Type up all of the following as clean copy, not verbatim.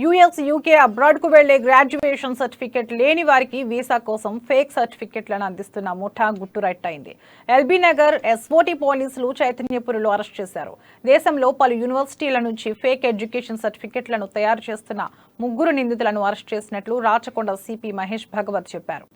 US UK abroad కు వెళ్లే graduation certificate లేని వారికి వీసా కోసం ఫేక్ సర్టిఫికెట్లను అందిస్తున్న ముఠా గుట్టురట్టయింది. ఎల్బీ నగర్ ఎస్ఓటీ పోలీసులు చైతన్యపురిలో అరెస్ట్ చేశారు. దేశంలో పలు యూనివర్సిటీల నుంచి ఫేక్ ఎడ్యుకేషన్ సర్టిఫికెట్లను తయారు చేస్తున్న 3 నిందితులను అరెస్ట్ చేసినట్లు రాచకొండ సిపి మహేష్ భగవత్ చెప్పారు.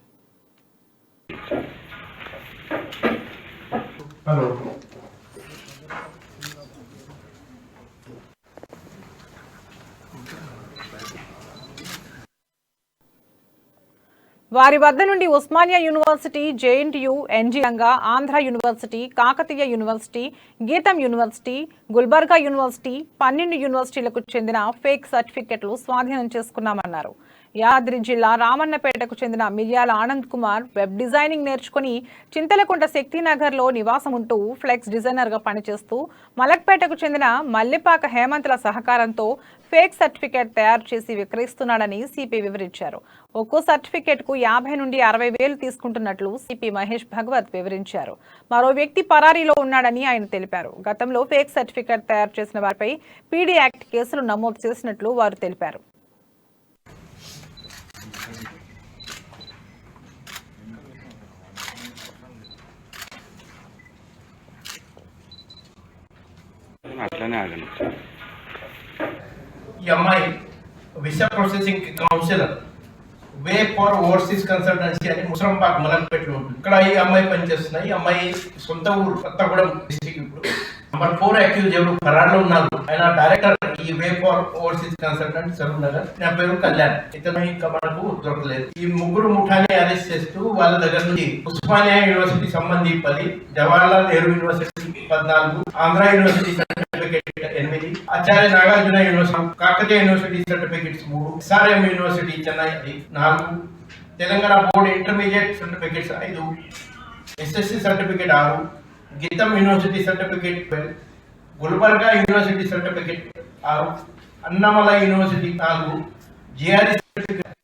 వారి వద్ద నుండి Osmania university, JNTU, ఎన్జీరంగా, Andhra university, Kakatiya university, గీతం యూనివర్సిటీ, గుల్బర్గా యూనివర్సిటీ, 12 యూనివర్సిటీలకు చెందిన ఫేక్ సర్టిఫికెట్లు స్వాధీనం చేసుకున్నామన్నారు. యాదాద్రి జిల్లా రామన్నపేటకు చెందిన మిర్యాల ఆనంద్ కుమార్ వెబ్ డిజైనింగ్ నేర్చుకుని చింతలకుంట శక్తినగర్లో నివాసం ఉంటూ ఫ్లెక్స్ డిజైనర్గా పనిచేస్తూ మలక్పేటకు చెందిన మల్లిపాక హేమంత్ల సహకారంతో ఫేక్ సర్టిఫికేట్ తయారు చేసి విక్రయిస్తున్నాడని సిపి వివరించారు. ఒక్కో సర్టిఫికేట్కు 50 నుండి 60 వేలు తీసుకుంటున్నట్లు సిపి మహేష్ భగవత్ వివరించారు. మరో వ్యక్తి పరారీలో ఉన్నాడని ఆయన తెలిపారు. గతంలో ఫేక్ సర్టిఫికేట్ తయారు చేసిన వారిపై పీడీ యాక్ట్ కేసులు నమోదు చేసినట్లు వారు తెలిపారు. ఈ అమ్మాయి visa processing counsellor way for overseas consultancy అని ముసరంపాక్ మలక్పేటలో ఉంటుంది. ఇక్కడ ఈ అమ్మాయి పనిచేస్తున్నాయి. ఈ అమ్మాయి సొంత ఊరు కొత్తగూడెం డిస్ట్రిక్ట్. ఇప్పుడు నంబర్ 4 అక్యూజ్ ఎవరు ఫరార్లో ఉన్నారు. ఆయన డైరెక్టర్ ఈ వే for overseas consultant Saroor Nagar. నా పేరు కళ్యాణ్. ఇతను ఇంకా మనకు దొరకలేదు. ఈ 3 ముఠాని అరెస్ట్ చేస్తూ వాళ్ళ దగ్గర నుంచి ఉస్మానియా యూనివర్సిటీ సంబంధి 10, Jawaharlal Nehru university 14, Andhra university certificate 8, Acharya Nagarjuna university, Kakatiya university certificates 3, SRM university Chennai 4, Telangana board intermediate certificates 5, SSC certificate 6, Gitam university certificate 12, Gulbarga university certificate 6, Annamalai university 4, GRE certificate